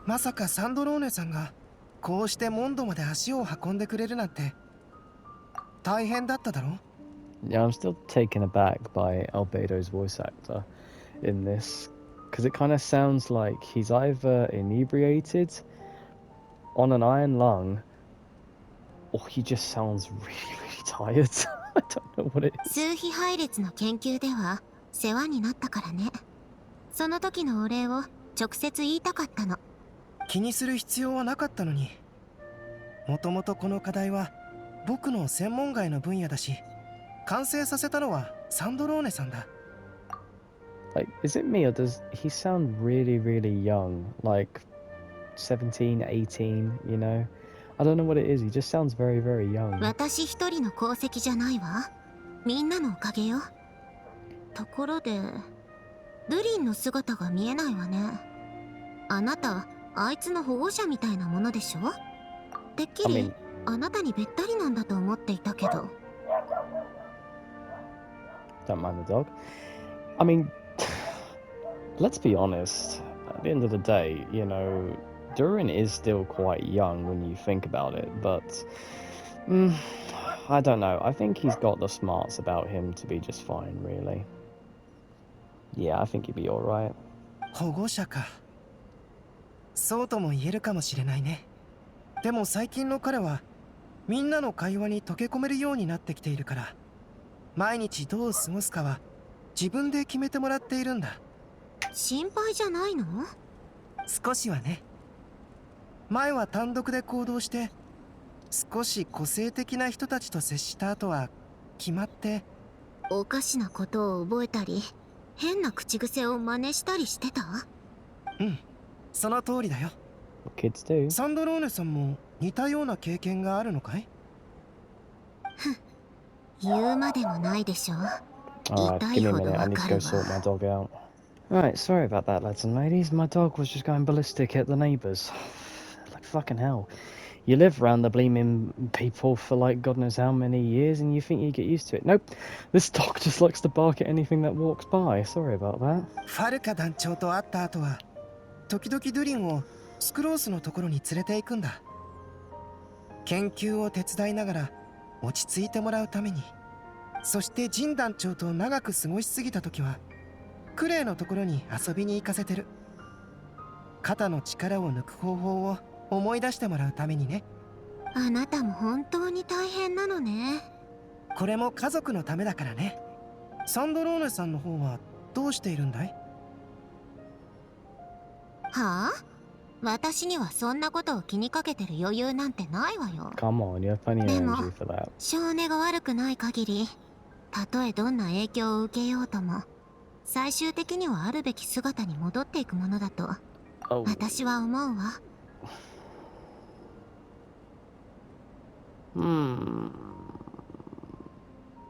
まさかサンドローネさんがこうしてモンドまで足を運んでくれるなんて大変だっただろ？ Yeah, I'm still taken aback by Albedo's voice actor in this, because it kind of sounds like he's either inebriated on an iron lung, or he just sounds really, really tired. I don't know what it is. 数比配列の研究では世話になったからね。その時のお礼を直接言いたかったの。気にする必要はなかったのに。もともとこの課題は僕の専門外の分野だし、完成させたのはサンドローネさんだ。Like, is it me, or does he sound really, really young? Like 17, 18, you know? I don't know what it is. He just sounds very, very young. 私一人の功績じゃないわ。みんなのおかげよ。ところで、ルリンの姿が見えないわね。あなた、あいつの保護者みたいなものでしょ？てっきり、あなたにべったりなんだと思っていたけど。Don't mind the dog. I mean, let's be honest. At the end of the day, you know, Durin is still quite young when you think about it, but I don't know. I think he's got the smarts about him to be just fine, really. Yeah, I think he'd be alright. 保護者か。そうとも言えるかもしれないね。でも最近の彼はみんなの会話に溶け込めるようになってきているから、毎日どう過ごすかは自分で決めてもらっているんだ。心配じゃないの？少しはね。前は単独で行動して少し個性的な人たちと接した後は決まって。おかしなことを覚えたり変な口癖を真似したりしてた？うん、その通りだよ。 Kids do. サンドローネさんも似たような経験があるのかい？言うまでもないでしょ。 Alright, 痛 give い me a ほど minute. I わ need か to る go sort my わ。 dog out. Right, sorry about that, lads and ladies. My dog was just going ballistic at the neighbours. Like, fucking hell. You live around the bleeming people for like God knows how many years and you think you get used to it. Nope. This dog just likes to bark at anything that walks by. Sorry about that. ファルカ団長と会った後は時々ドゥリンをスクロースのところに連れて行くんだ。研究を手伝いながら落ち着いてもらうために。そしてジン団長と長く過ごしすぎた時はクレイのところに遊びに行かせてる。肩の力を抜く方法を思い出してもらうためにね。あなたも本当に大変なのね。これも家族のためだからね。サンドローネさんの方はどうしているんだい？はあ？私にはそんなことを気にかけてる余裕なんてないわよ。 Come on, you have plenty of でも energy for that. 性根が悪くない限り、たとえどんな影響を受けようとも最終的にはあるべき姿に戻っていくものだと Oh. 私は思うわ。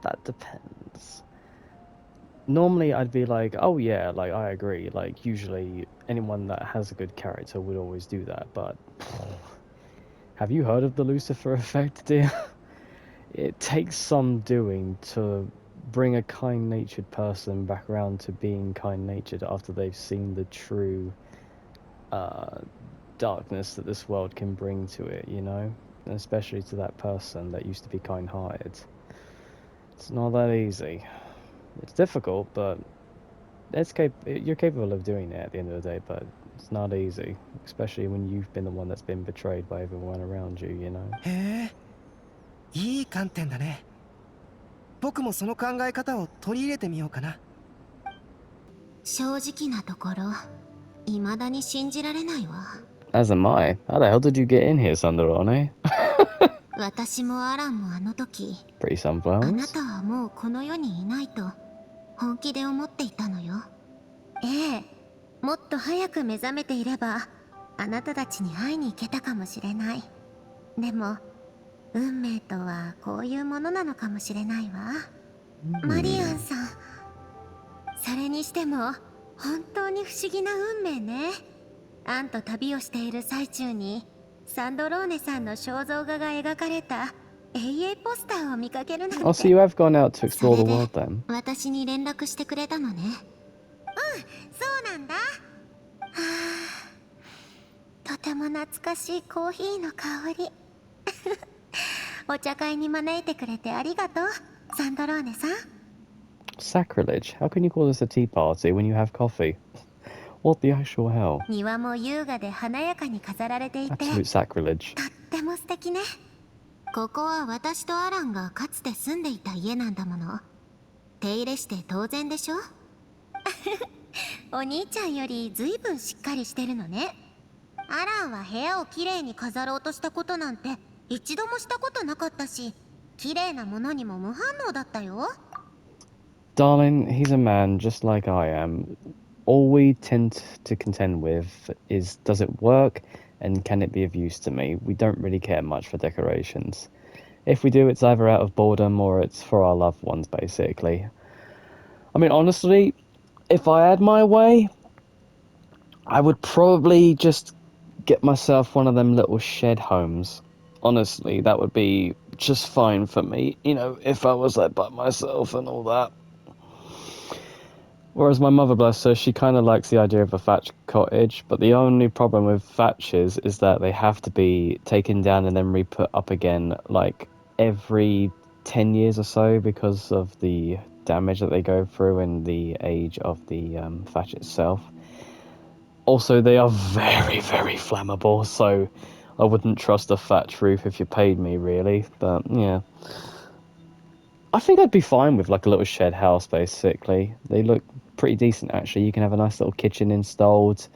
That depends. Normally I'd be like, oh yeah, like I agree. Like usually anyone that has a good character would always do that, but have you heard of the Lucifer effect, dear? It takes some doing to bring a kind-natured person back around to being kind-natured after they've seen the true darkness that this world can bring to it, you know? And especially to that person that used to be kind-hearted. It's not that easy. It's difficult, but you're capable of doing it at the end of the day, but it's not easy, especially when you've been the one that's been betrayed by everyone around you, you know? へえ、いい観点だね。僕もその考え方を取り入れてみようかな。正直なところ、未だに信じられないわ。 As am I. How the hell did you get in here, Sandorone? 私もアランもあの時、 Pretty あな sunflowers. たはもうこの世にいないと本気で思っていたのよ。ええ、もっと早く目覚めていればあなたたちに会いに行けたかもしれない。でも運命とはこういうものなのかもしれないわ。マリアンさん、それにしても本当に不思議な運命ね。アンと旅をしている最中にサンドローネさんの肖像画が描かれた AA ポスターを見かけるなんて。 Oh, so you have gone out to そ explore れ the で world then? 私に連絡してくれたのね。そうなんだ。はあ、とても懐かしいコーヒーの香り。お茶会に招いてくれてありがとう、サンドローネさん。 Sacrilege. How can you call this a tea party when you have coffee? What the actual hell? 庭も優雅で華やかに飾られていて、 Absolute sacrilege. とっても素敵ね。ここは私とアランがかつて住んでいた家なんだもの。手入れして当然でしょ。お兄ちゃんよりずいぶんしっかりしてるのね。アランは部屋をきれいに飾ろうとしたことなんて一度もしたことなかったし、綺麗なものにも無反応だったよ。 Darling, he's a man just like I am. All we tend to contend with is does it work and can it be of use to me? We don't really care much for decorations. If we do, it's either out of boredom or it's for our loved ones, basically. I mean, honestly, if I had my way, I would probably just get myself one of them little shed homes. Honestly, that would be just fine for me, you know, if I was like by myself and all that. Whereas my mother, bless her, she kind of likes the idea of a thatched cottage, but the only problem with thatches is that they have to be taken down and then re-put up again, like, every 10 years or so because of the damage that they go through and the age of the thatch itself. Also, they are very, very flammable, so I wouldn't trust a thatch roof if you paid me, really, but yeah. I think I'd be fine with like a little shed house, basically. They look pretty decent, actually. You can have a nice little kitchen installed.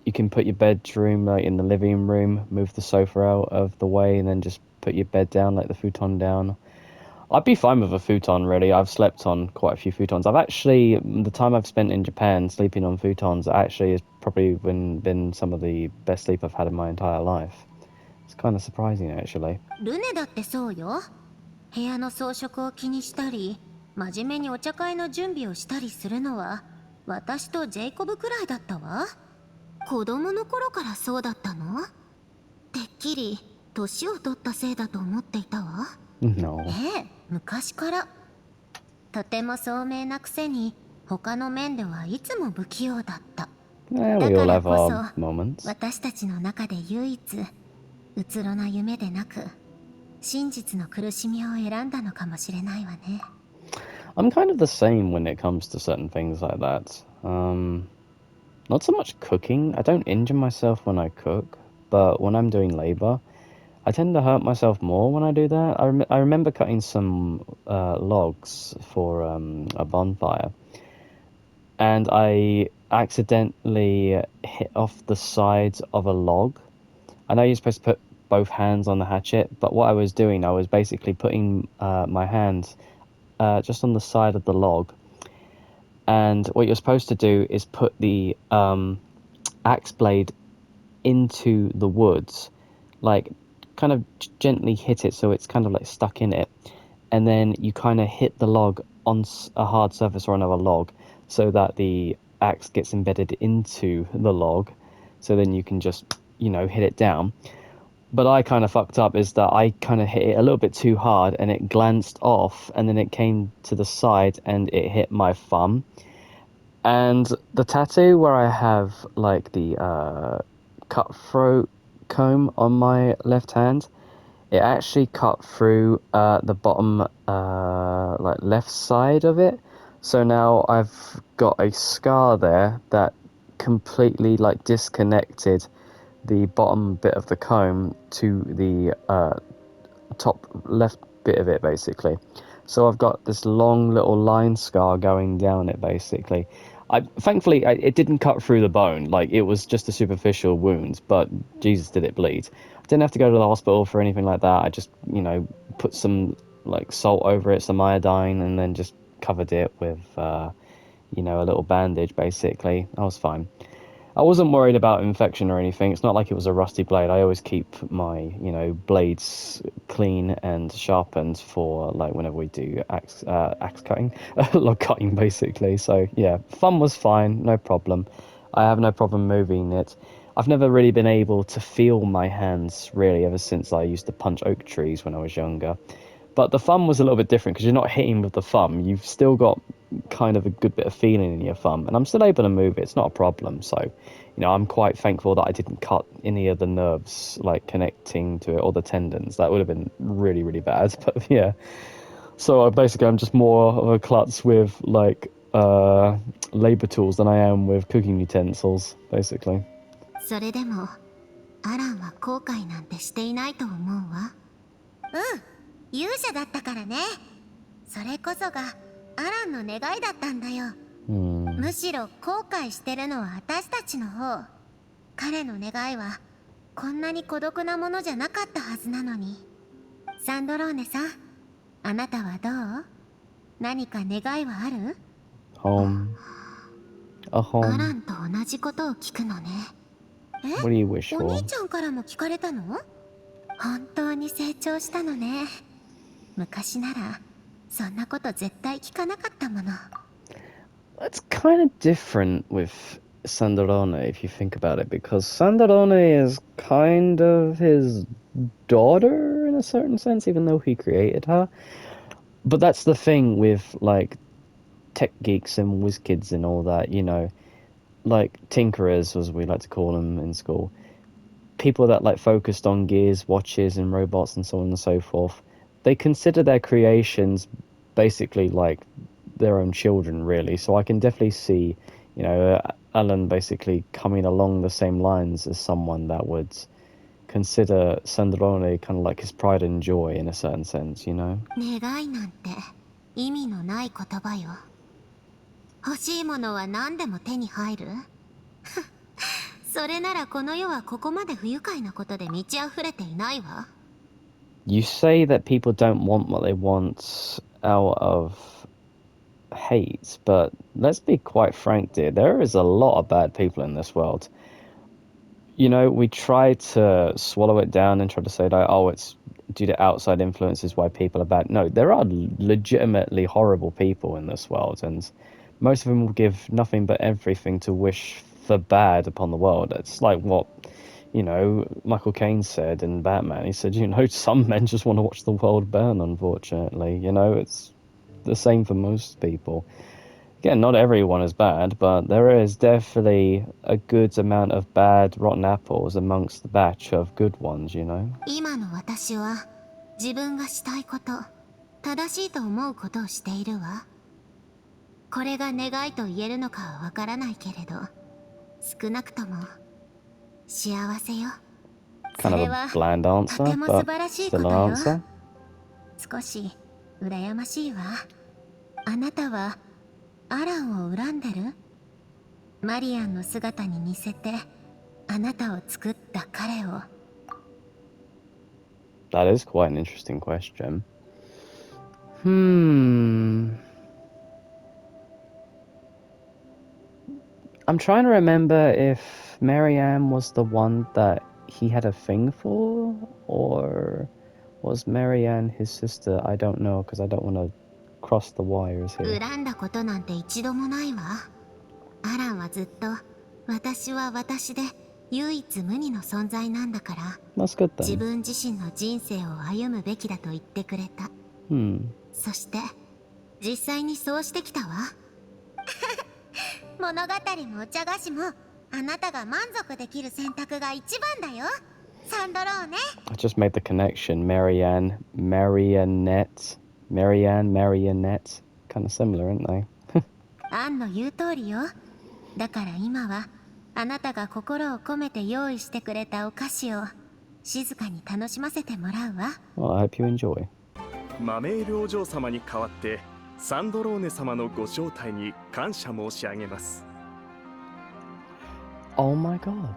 You can put your bedroom like in the living room, move the sofa out of the way, and then just put your bed down, like the futon down. I'd be fine with a futon, really. I've slept on quite a few futons. I've actually, the time I've spent in Japan sleeping on futons actually has probably been some of the best sleep I've had in my entire life. It's kind of surprising, actually. ルネだってそうよ。部屋の装飾を気にしたり、真面目にお茶会の準備をしたりするのは私とジェイコブくらいだったわ。子供の頃からそうだったの？てっきり年を取ったせいだと思っていたわ。No. ええ、昔から。とても聡明なくせに他の面ではいつも不器用だった。 Yeah, だ we か all ら have こそ our moments. 私たちの中で唯一うつろな夢でなく真実の苦しみを選んだのかもしれないわね。 I'm kind of the same when it comes to certain things like that. Not so much cooking. I don't injure myself when I cook, but when I'm doing labor, I tend to hurt myself more when I do that. I remember cutting some logs for a bonfire, and I accidentally hit off the sides of a log. I know you're supposed to put both hands on the hatchet, but what I was doing, I was basically putting my hands just on the side of the log. And what you're supposed to do is put the axe blade into the woods, like kind of gently hit it so it's kind of like stuck in it. And then you kind of hit the log on a hard surface or another log so that the axe gets embedded into the log. So then you can just, you know, hit it down. But I kind of fucked up is that I kind of hit it a little bit too hard and it glanced off and then it came to the side and it hit my thumb. And the tattoo where I have like the cutthroat comb on my left hand, it actually cut through the bottom like left side of it. So now I've got a scar there that completely like disconnected the bottom bit of the comb to the top left bit of it, basically. So I've got this long little line scar going down it, basically. Thankfully, it didn't cut through the bone. Like, it was just a superficial wound, but Jesus, did it bleed. I didn't have to go to the hospital for anything like that. I just, you know, put some, like, salt over it, some iodine, and then just covered it with, you know, a little bandage, basically. I was fine. I wasn't worried about infection or anything. It's not like it was a rusty blade. I always keep my, blades clean and sharpened for like whenever we do axe cutting, log cutting basically. So yeah, fun was fine, no problem. I have no problem moving it. I've never really been able to feel my hands really ever since I used to punch oak trees when I was younger. But the thumb was a little bit different because you're not hitting with the thumb. You've still got kind of a good bit of feeling in your thumb, and I'm still able to move it. It's not a problem. So, I'm quite thankful that I didn't cut any of the nerves like connecting to it or the tendons. That would have been really, really bad. But yeah. So basically, I'm just more of a klutz with like labor tools than I am with cooking utensils, basically. それでもアランは後悔なんてしていないと思うわ。うん、勇者だったからね。それこそがアランの願いだったんだよ。むしろ後悔してるのは私たちの方。彼の願いはこんなに孤独なものじゃなかったはずなのに。サンドローネさん、あなたはどう？何か願いはある？ Home. A ア home. ランと同じことを聞くのね。What do you wish お for? 兄ちゃんからも聞かれたの？本当に成長したのね。昔ならそんなこと絶対聞かなかったもの。It's kind of different with Sandrone if you think about it, because Sandrone is kind of his daughter in a certain sense, even though he created her. But that's the thing with like tech geeks and whiz kids and all that, like tinkerers, as we like to call them in school. People that like focused on gears, watches, and robots and so on and so forth. They consider their creations basically like their own children, really. So I can definitely see, Alan basically coming along the same lines as someone that would consider Sandrone kind of like his pride and joy in a certain sense, 願いなんて意味のない言葉よ。欲しいものは何でも手に入る？それならこの世はここまで不愉快なことで満ち溢れていないわ。You say that people don't want what they want out of hate, but let's be quite frank, dear. There is a lot of bad people in this world. We try to swallow it down and try to say that, oh, it's due to outside influences why people are bad. No, there are legitimately horrible people in this world, and most of them will give nothing but everything to wish the bad upon the world. It's like what, Michael Caine said in Batman. He said, some men just want to watch the world burn, unfortunately. It's the same for most people. Again, not everyone is bad, but there is definitely a good amount of bad, rotten apples amongst the batch of good ones, 今の私は自分がしたいこと、正しいと思うことをしているわ。これが願いと言えるのかはわからないけれど、少なくとも幸せよ。そ Kind of れ a は bland と answer, ても素 but 晴らしいこ still と an よ。 answer. 少し羨ましいわ。あなたはアランを恨んでる？マリアンの姿に似せてあなたを作った彼を。That is quite an interesting question. I'm trying to remember if Marianne was the one that he had a thing for, or was Marianne his sister? I don't know, because I don't want to cross the wires here. 恨んだことなんて一度もないわ。アランはずっと私は私で唯一無二の存在なんだから、 That's good 自 then. 分自身の人生を歩むべきだと言ってくれた。そして実際にそうしてきたわ。物語もお茶菓子もあなたが満足できる選択が一番だよ、サンドローネ。 I just made the connection. Marianne, Marionette. Marianne, Marionette. Kind of similar, aren't they? アンの言う通りよ。だから今はあなたが心を込めて用意してくれたお菓子を静かに楽しませてもらうわ。 Well, I hope you enjoy. マメールお嬢様に代わってサンドローネ様のご招待に感謝申し上げます。 Oh my god.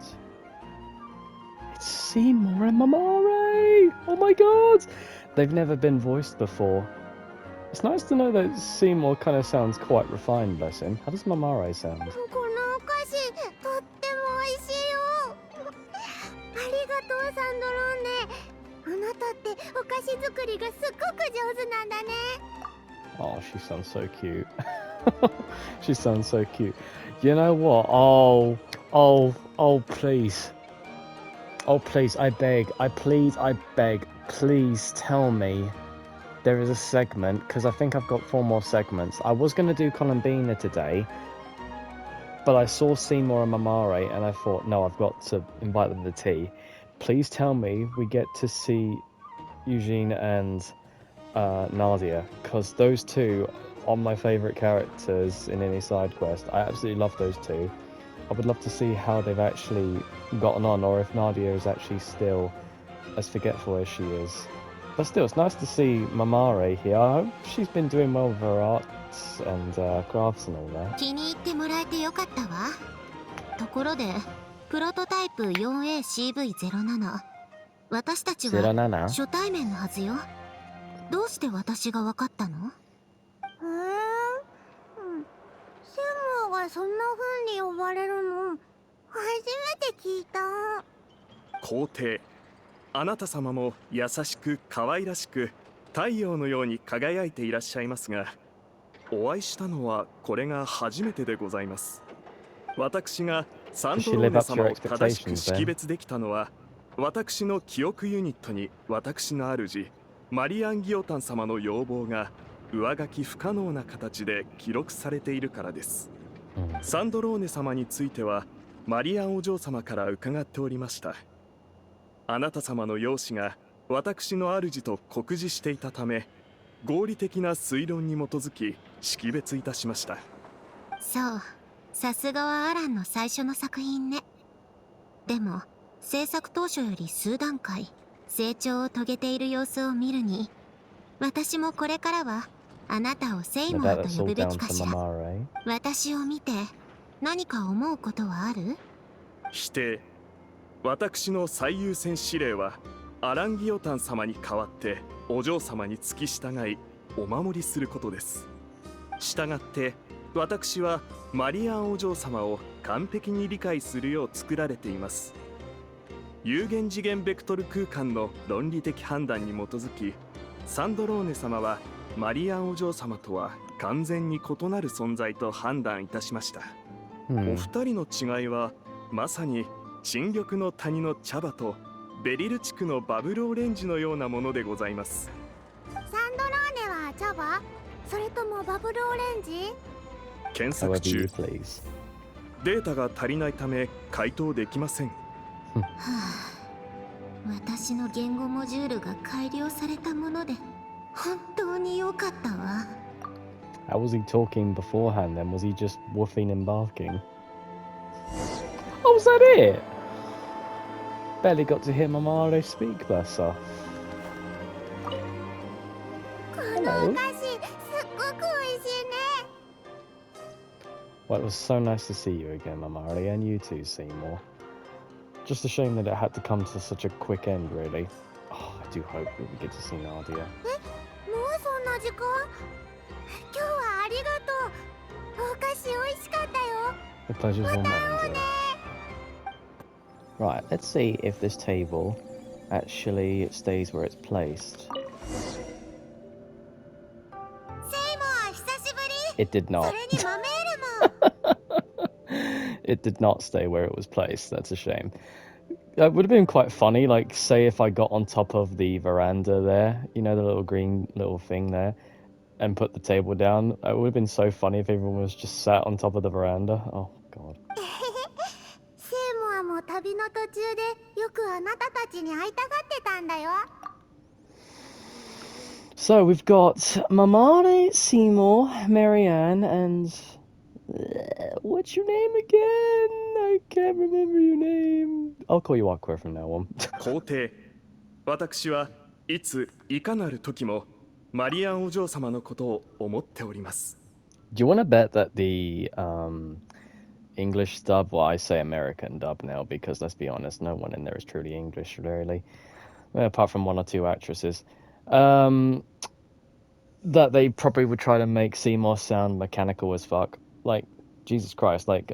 It's Seymour and Mamare! Oh my god! They've never been voiced before. It's nice to know that Seymour kind of sounds quite refined, bless him. How does Mamare sound? このお菓子とっても作りがすっごく上手なんだね。 Oh, she sounds so cute. She sounds so cute. You know what? Oh, please. Oh, please, I beg. I beg. Please tell me there is a segment, because I think I've got 4 more segments. I was going to do Columbina today, but I saw Seymour and Mamare, and I thought, no, I've got to invite them to tea. Please tell me we get to see Eugene and Nadia, because those two are my favourite characters in any side quest. I absolutely love those two. I would love to see how they've actually gotten on, or if Nadia is actually still as forgetful as she is. But still, it's nice to see Mamare here. I hope she's been doing well with her arts and crafts and all that. 気に入ってもらえてよかったわ。ところでプロトタイプ 4ACV07、 私たちは07? 初対面のはずよ。どうして私が分かったの？専務がそんな風に呼ばれるの初めて聞いた。皇帝、あなた様も優しく可愛らしく太陽のように輝いていらっしゃいますが、お会いしたのはこれが初めてでございます。私がサンドローネ様を正しく識別できたのは、私の記憶ユニットに私の主マリアン・ギオタン様の要望が上書き不可能な形で記録されているからです。サンドローネ様についてはマリアンお嬢様から伺っておりました。あなた様の容姿が私の主と酷似していたため、合理的な推論に基づき識別いたしました。そう、さすがはアランの最初の作品ね。でも制作当初より数段階成長を遂げている様子を見るに、私もこれからはあなたをセイモアと呼ぶべきかしら。私を見て何か思うことはある？否定。私の最優先指令はアランギオタン様に代わってお嬢様に付き従いお守りすることです。したがって私はマリアンお嬢様を完璧に理解するよう作られています。有限次元ベクトル空間の論理的判断に基づき、サンドローネ様はマリアンお嬢様とは完全に異なる存在と判断いたしました。お二人の違いはまさに新緑の谷の茶葉とベリル地区のバブルオレンジのようなものでございます。サンドローネは茶葉？それともバブルオレンジ？検索中。データが足りないため回答できません。はあ、私の言語モジュールが改良されたもので本当に良かったわ。How was he talking beforehand then? Was he just woofing and barking? Oh, was that it? Barely got to hear Mamare speak, bless her. このお菓子すっごく美味しいね。 Well, it was so nice to see you again, Mamare, and you too, Seymour. Just a shame that it had to come to such a quick end, really. Oh, I do hope that we get to see Nadia. もうそんな時間？今日はありがとう。お菓子美味しかったよ。 The pleasure's all mine. Right, let's see if this table actually stays where it's placed. It did not. It did not stay where it was placed. That's a shame. It would have been quite funny, like, say if I got on top of the veranda there, you know, the little green little thing there, and put the table down. It would have been so funny if everyone was just sat on top of the veranda. Oh, God. セイモアも旅の途中でよくあなたたちに会いたがってたんだよ。 So we've got Mamare, Seymour, Marianne, and what's your name again? I can't remember your name. I'll call you Aqua from now on. 皇帝、私はいついかなる時もマリアンお嬢様のことを思っております。 Do you want to bet that the English dub, well, I say American dub now because let's be honest, no one in there is truly English, really, apart from 1 or 2 actresses. That they probably would try to make Seymour sound mechanical as fuck. Like, Jesus Christ, like,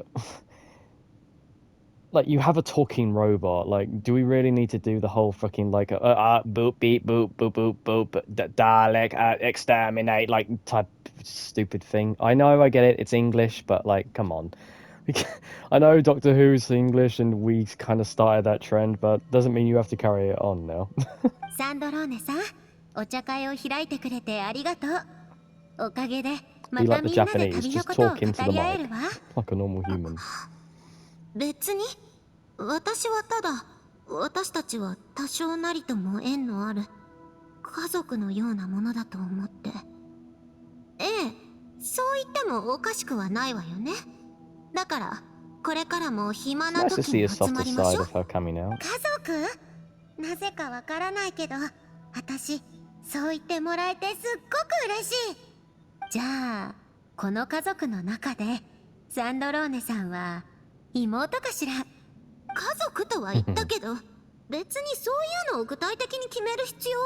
like you have a talking robot. Like, do we really need to do the whole fucking like boop beep boop boop boop boop Dalek exterminate like type stupid thing? I know, I get it. It's English, but like, come on. I know Doctor Who's English, and we kind of started that trend, but doesn't mean you have to carry it on now. サンドローネさん、お茶会を開いてくれてありがとう。おかげでま Be た like the みんなで Japanese, 旅の just ことを talk 語 into the り合え mic るわ。like a normal human. 別に私はただ、私たちは多少なりとも縁のある家族のようなものだと思って。ええ、そう言ってもおかしくはないわよね。だからこれからも暇 It's な nice to 時 see に a 集ま softer りまし side ょ of her coming out. 家族？なぜかわからないけど、私そう言ってもらえてすっごく嬉しい。じゃあこの家族の中でサンドローネさんは妹かしら。家族とは言ったけど別にそういうのを具体的に決める必要は。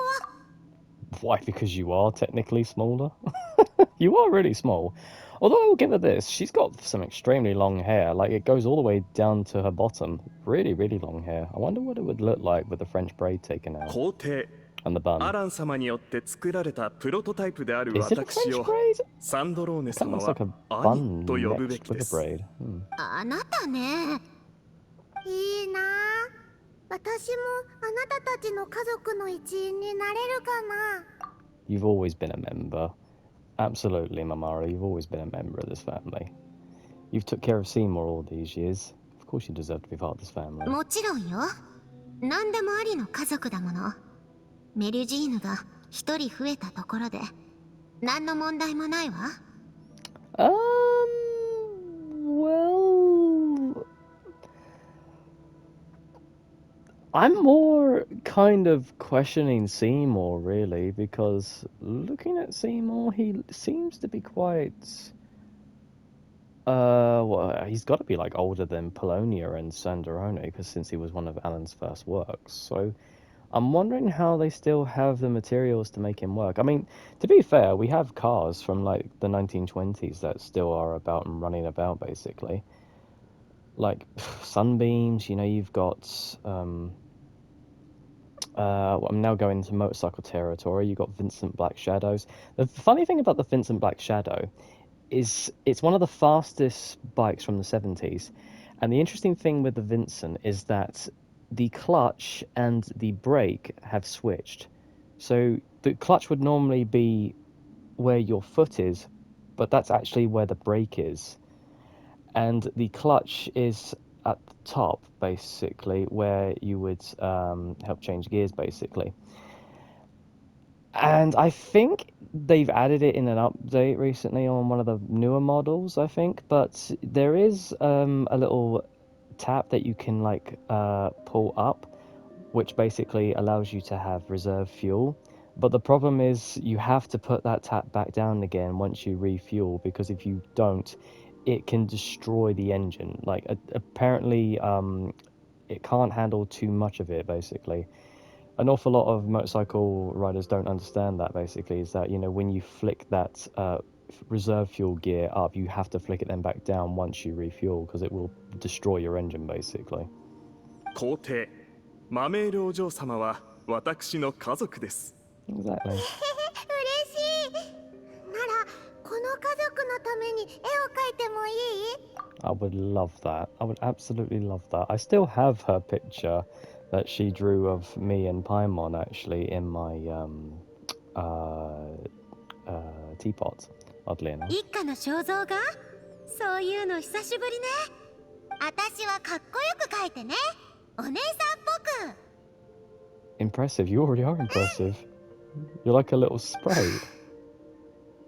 Why? Because you are technically smaller? You are really small. Although I will give her this, she's got some extremely long hair. Like, it goes all the way down to her bottom. Really, really long hair. I wonder what it would look like with the French braid taken out. 皇帝 And the ア bun. ラン様によって作られたプロトタイプである Is it a 私 French を braid? サンドローネ It kind of 様 looks は like a 兄 bun と呼ぶべ mixed き with で a す。 braid. あなたね。いいなあ。私もあなたたちの家族の一員になれるかな。 You've always been a member. Absolutely, Mamare, you've always been a member of this family. You've took care of Seymour all these years. Of course you deserve to be part of this family. もちろんよ。何でもありの家族だもの。メルジーヌが一人増えたところで何の問題もないわ。Well, I'm more kind of questioning Seymour, really, because looking at Seymour, he seems to be quite... well, he's got to be, like, older than Polonia and Sanderone, because since he was one of Alan's first works, so I'm wondering how they still have the materials to make him work. I mean, to be fair, we have cars from, like, the 1920s that still are about and running about, basically. Like, sunbeams, you know, you've got... I'm now going into motorcycle territory. You've got Vincent Black Shadows. The funny thing about the Vincent Black Shadow is it's one of the fastest bikes from the 70s. And the interesting thing with the Vincent is that the clutch and the brake have switched. So the clutch would normally be where your foot is, but that's actually where the brake is. And the clutch is at the top, basically, where you would help change gears, basically. And I think they've added it in an update recently on one of the newer models, I think. But there is a little tap that you can like pull up, which basically allows you to have reserve fuel. But the problem is you have to put that tap back down again once you refuel, because if you don't, it can destroy the engine. Like apparently it can't handle too much of it, basically. An awful lot of motorcycle riders don't understand that, basically, is that, you know, when you flick that reserve fuel gear up, you have to flick it then back down once you refuel, because it will destroy your engine, basically. 皇帝マメールお嬢様は私の家族です。 Exactly. 嬉しい。ならこの家族のために絵を描いてもいい？ I would love that. I would absolutely love that. I still have her picture that she drew of me and Paimon, actually, in my teapot, oddly enough. 一家の肖像画？そういうの久しぶりね。私はかっこよく描いてね。お姉さんっぽく。 Impressive. You already are impressive. You're like a little sprite.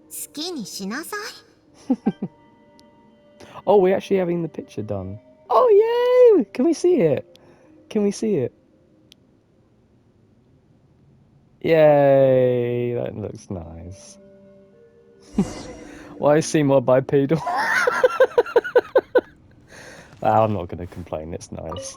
好きにしなさい。 Oh, we're actually having the picture done. Oh, yay! Can we see it? Can we see it? Yay! That looks nice. Why is Seymour bipedal? I'm not going to complain, it's nice.